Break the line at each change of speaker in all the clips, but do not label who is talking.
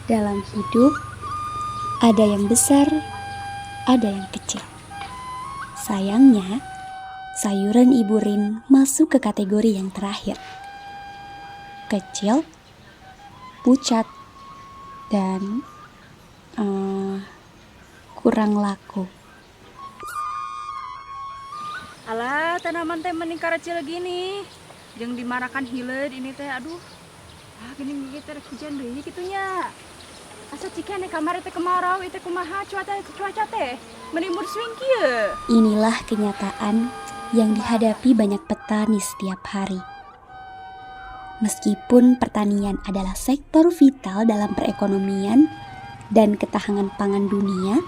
Dalam hidup, ada yang besar, ada yang kecil. Sayangnya, sayuran Ibu Rin masuk ke kategori yang terakhir. Kecil, pucat, dan kurang laku.
Alah, tanaman teh mending karecil gini. Jeung dimarakan hileud ini teh, aduh. Gini teh hujan deui kitunya. Asa cikane kamari teh kemarau, itu kumaha cuaca teh. Mending swing kieu.
Inilah kenyataan yang dihadapi banyak petani setiap hari. Meskipun pertanian adalah sektor vital dalam perekonomian dan ketahanan pangan dunia,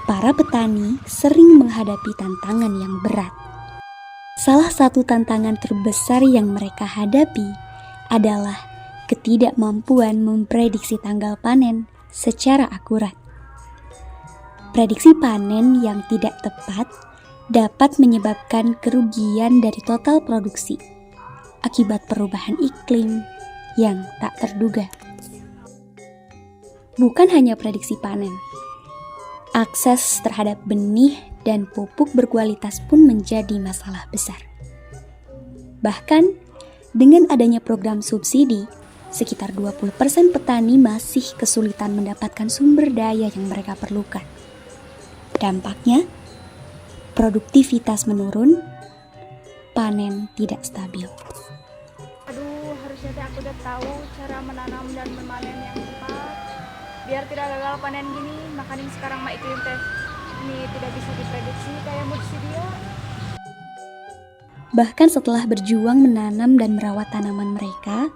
para petani sering menghadapi tantangan yang berat. Salah satu tantangan terbesar yang mereka hadapi adalah ketidakmampuan memprediksi tanggal panen secara akurat. Prediksi panen yang tidak tepat dapat menyebabkan kerugian dari total produksi akibat perubahan iklim yang tak terduga. Bukan hanya prediksi panen, akses terhadap benih dan pupuk berkualitas pun menjadi masalah besar. Bahkan, dengan adanya program subsidi, sekitar 20% petani masih kesulitan mendapatkan sumber daya yang mereka perlukan. Dampaknya, produktivitas menurun, panen tidak stabil.
Aduh, harusnya teh aku udah tahu cara menanam dan memanen yang tepat. Biar tidak gagal panen gini, makanya sekarang mah iklim teh ini tidak bisa diprediksi kayak musim dia.
Bahkan setelah berjuang menanam dan merawat tanaman mereka,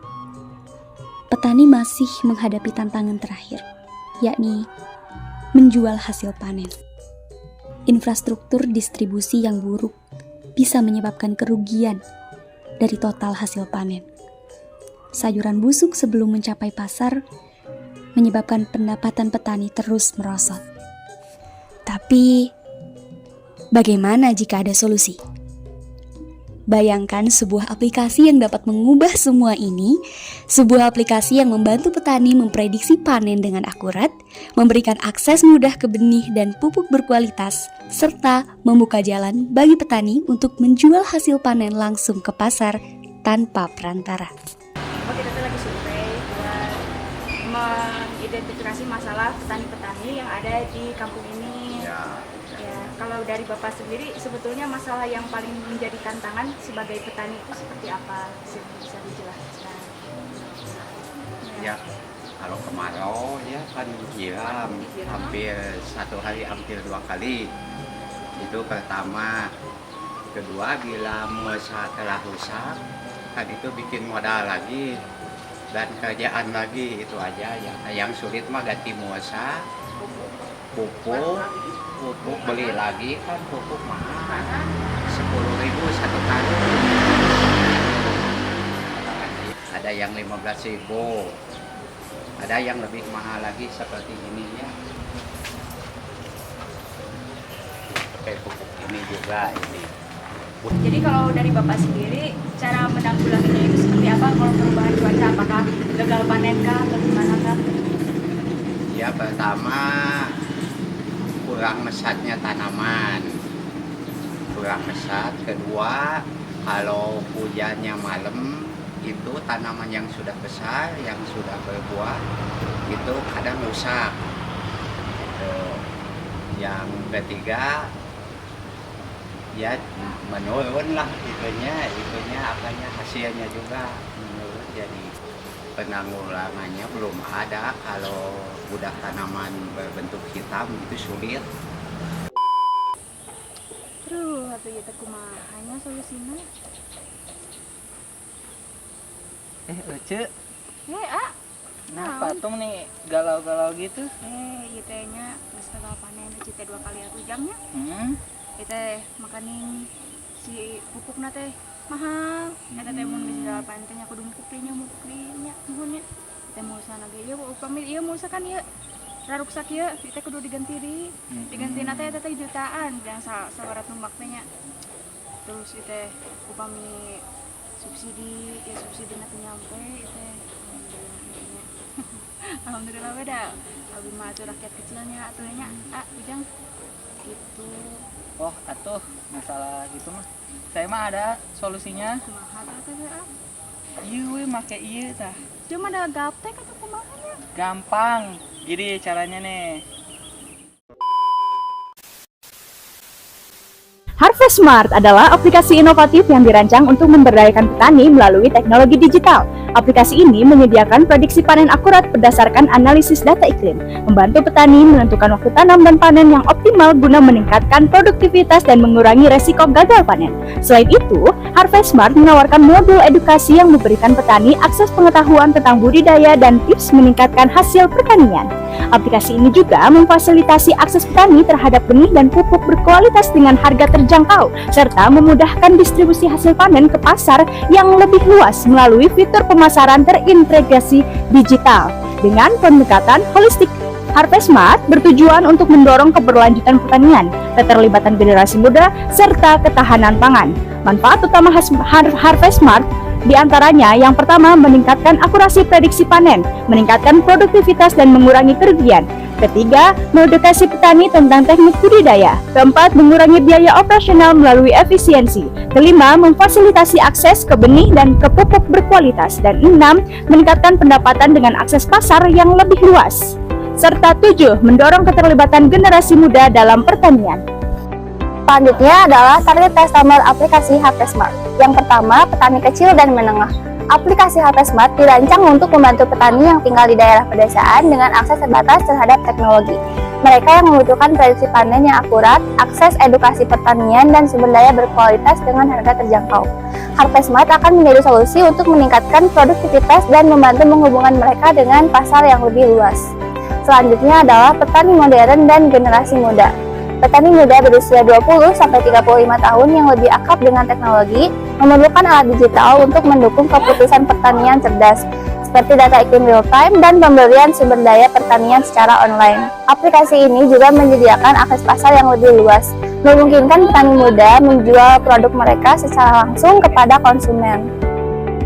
petani masih menghadapi tantangan terakhir, yakni menjual hasil panen. Infrastruktur distribusi yang buruk bisa menyebabkan kerugian dari total hasil panen. Sayuran busuk sebelum mencapai pasar menyebabkan pendapatan petani terus merosot. Tapi, bagaimana jika ada solusi? Bayangkan sebuah aplikasi yang dapat mengubah semua ini, sebuah aplikasi yang membantu petani memprediksi panen dengan akurat, memberikan akses mudah ke benih dan pupuk berkualitas, serta membuka jalan bagi petani untuk menjual hasil panen langsung ke pasar tanpa perantara.
Kita tuh lagi survei buat mengidentifikasi masalah petani-petani yang ada di kampung ini. Ya, kalau dari Bapak sendiri, sebetulnya masalah yang paling menjadi tantangan sebagai petani itu seperti apa? Bisa dijelaskan?
Ya, kalau kemarau ya kan disiram hampir satu hari hampir 2 kali. Itu pertama. Kedua, bila muasa telah rusak, kan itu bikin modal lagi dan kerjaan lagi, itu aja ya. Yang sulit mah ganti muasa, pupuk beli lagi kan pupuk mahal, 10.000 satu karung. Ada yang 15.000, ada yang lebih mahal lagi seperti ini ya. Pakai pupuk ini juga ini.
Jadi kalau dari Bapak sendiri, cara menanggulanginya itu seperti apa? Kalau perubahan cuaca, apakah gagal panen kah atau gimana kah?
Ya, pertama kurang mesatnya tanaman, kurang mesat. Kedua, kalau hujannya malam, itu tanaman yang sudah besar, yang sudah berbuah, itu kadang rusak. Yang ketiga, ya menurun lah itunya apanya, hasilnya juga menurun. Jadi penanggulangannya belum ada. Kalau udah tanaman berbentuk hitam itu sulit.
Aduh, atuh ieu teh kumahanya solusina?
Ece,
Naon?
patung nih galau-galau gitu.
Ieu teh nya geus gagal panen teh 2 kali atuh jamnya. Ieu teh makaning si pupukna teh mahal. Eta teh mun geus gagal panen teh nya kudu mupuklinya nuhun nya. Teh mousana ge ieu upami ieu mousakan ieu raruksak ieu teh kudu digantina teh eta teh jutaan yang sabarat numbak teh nya. Terus ieu teh upami subsidi, ya subsidi nanti nyampe itu Alhamdulillah beda. Abi mah atuh rakyat kecilnya atuhnya ujang gitu.
Oh, atuh masalah gitu mah. Saya mah ada solusinya.
Kumaha teh teh?
Ieu we make ieu tah.
Cuma ada gaptek atau kumaha nya?
Gampang. Gini caranya nih.
Harvest Smart adalah aplikasi inovatif yang dirancang untuk memberdayakan petani melalui teknologi digital. Aplikasi ini menyediakan prediksi panen akurat berdasarkan analisis data iklim, membantu petani menentukan waktu tanam dan panen yang optimal guna meningkatkan produktivitas dan mengurangi resiko gagal panen. Selain itu, Harvest Smart menawarkan modul edukasi yang memberikan petani akses pengetahuan tentang budidaya dan tips meningkatkan hasil pertanian. Aplikasi ini juga memfasilitasi akses petani terhadap benih dan pupuk berkualitas dengan harga terjangkau, serta memudahkan distribusi hasil panen ke pasar yang lebih luas melalui fitur pemasaran terintegrasi digital. Dengan pendekatan holistik, Harvest Smart bertujuan untuk mendorong keberlanjutan pertanian, keterlibatan generasi muda, serta ketahanan pangan. Manfaat utama Harvest Smart di antaranya, yang pertama, meningkatkan akurasi prediksi panen, meningkatkan produktivitas dan mengurangi kerugian. Ketiga, mengedukasi petani tentang teknik budidaya. Keempat, mengurangi biaya operasional melalui efisiensi. Kelima, memfasilitasi akses ke benih dan ke pupuk berkualitas. Dan enam, meningkatkan pendapatan dengan akses pasar yang lebih luas. Serta tujuh, mendorong keterlibatan generasi muda dalam pertanian.
Selanjutnya adalah target customer aplikasi Harvest Smart. Yang pertama, petani kecil dan menengah. Aplikasi Harvest Smart dirancang untuk membantu petani yang tinggal di daerah pedesaan dengan akses terbatas terhadap teknologi. Mereka yang membutuhkan prediksi panen yang akurat, akses edukasi pertanian, dan sumber daya berkualitas dengan harga terjangkau. Harvest Smart akan menjadi solusi untuk meningkatkan produktivitas dan membantu menghubungkan mereka dengan pasar yang lebih luas. Selanjutnya adalah petani modern dan generasi muda. Petani muda berusia 20-35 tahun yang lebih akrab dengan teknologi memerlukan alat digital untuk mendukung keputusan pertanian cerdas, seperti data iklim real time dan pembelian sumber daya pertanian secara online. Aplikasi ini juga menyediakan akses pasar yang lebih luas, memungkinkan petani muda menjual produk mereka secara langsung kepada konsumen.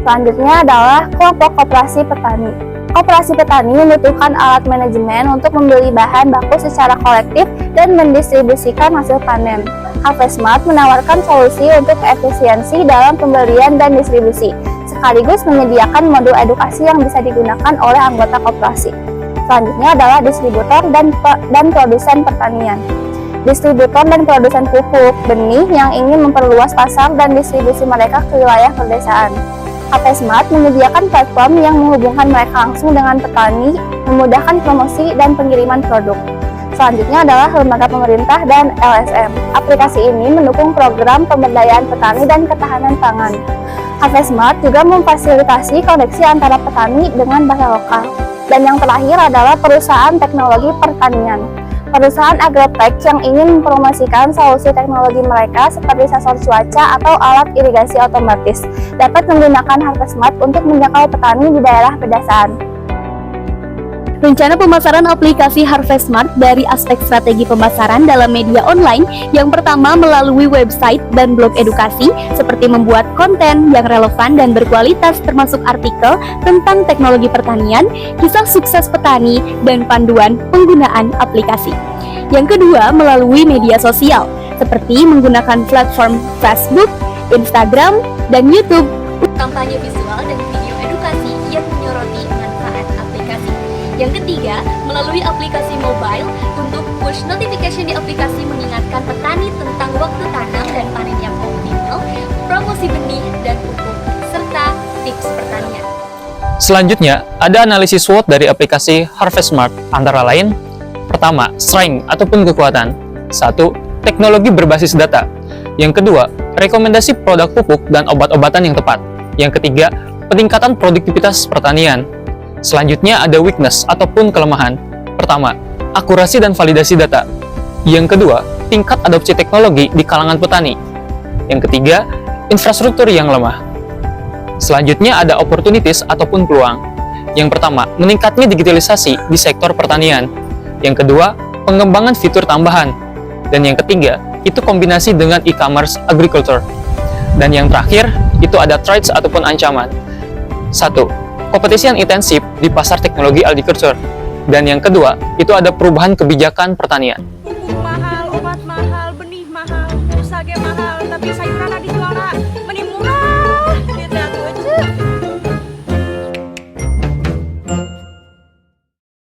Selanjutnya adalah kelompok koperasi petani. Koperasi petani membutuhkan alat manajemen untuk membeli bahan baku secara kolektif dan mendistribusikan hasil panen. Harvest Smart menawarkan solusi untuk efisiensi dalam pembelian dan distribusi, sekaligus menyediakan modul edukasi yang bisa digunakan oleh anggota koperasi. Selanjutnya adalah distributor dan produsen pertanian. Distributor dan produsen pupuk benih yang ingin memperluas pasar dan distribusi mereka ke wilayah pedesaan. Harvest Smart menyediakan platform yang menghubungkan mereka langsung dengan petani, memudahkan promosi dan pengiriman produk. Selanjutnya adalah lembaga pemerintah dan LSM. Aplikasi ini mendukung program pemberdayaan petani dan ketahanan pangan. Harvest Smart juga memfasilitasi koneksi antara petani dengan pasar lokal. Dan yang terakhir adalah perusahaan teknologi pertanian. Perusahaan agrotech yang ingin mempromosikan solusi teknologi mereka seperti sensor cuaca atau alat irigasi otomatis dapat menggunakan Harvest Smart untuk menjangkau petani di daerah pedesaan.
Rencana pemasaran aplikasi Harvest Smart dari aspek strategi pemasaran dalam media online. Yang pertama, melalui website dan blog edukasi, seperti membuat konten yang relevan dan berkualitas termasuk artikel tentang teknologi pertanian, kisah sukses petani, dan panduan penggunaan aplikasi. Yang kedua, melalui media sosial, seperti menggunakan platform Facebook, Instagram, dan YouTube. Kampanye visual dan video edukasi yang menyoroti manfaat aplikasi. Yang ketiga, melalui aplikasi mobile untuk push notification di aplikasi mengingatkan petani tentang waktu tanam dan panen yang optimal, promosi benih dan pupuk, serta tips pertanian.
Selanjutnya, ada analisis SWOT dari aplikasi Harvest Smart, antara lain: pertama, strength ataupun kekuatan. 1. Teknologi berbasis data. Yang kedua, rekomendasi produk pupuk dan obat-obatan yang tepat. Yang ketiga, peningkatan produktivitas pertanian. Selanjutnya ada weakness ataupun kelemahan. Pertama, akurasi dan validasi data. Yang kedua, tingkat adopsi teknologi di kalangan petani. Yang ketiga, infrastruktur yang lemah. Selanjutnya ada opportunities ataupun peluang. Yang pertama, meningkatnya digitalisasi di sektor pertanian. Yang kedua, pengembangan fitur tambahan. Dan yang ketiga, itu kombinasi dengan e-commerce agriculture. Dan yang terakhir, itu ada threats ataupun ancaman. 1. kompetisi yang intensif di pasar teknologi agriculture. Dan yang kedua, itu ada perubahan kebijakan pertanian.
Pupuk mahal, obat mahal, benih mahal, pulsa ge mahal, tapi sayuran di